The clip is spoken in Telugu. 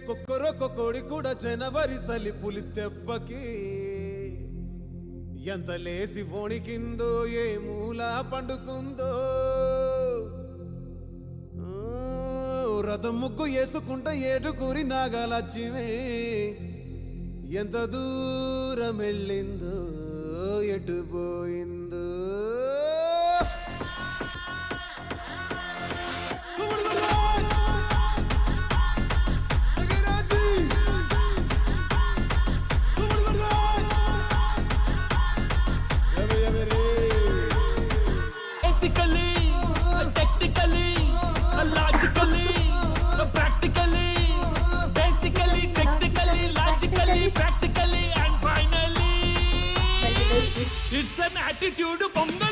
కొక్కరొక్క కూడా జనవరి సలి పులి తెబ్బకి ఎంత లేసి వణికిందో ఏ మూల పండుకుందో రథం ముగ్గు వేసుకుంటా ఏడుకూరి నాగాలచ్చివే ఎంత దూరం వెళ్ళిందో ఎటు పోయిందో It's an attitude bomb.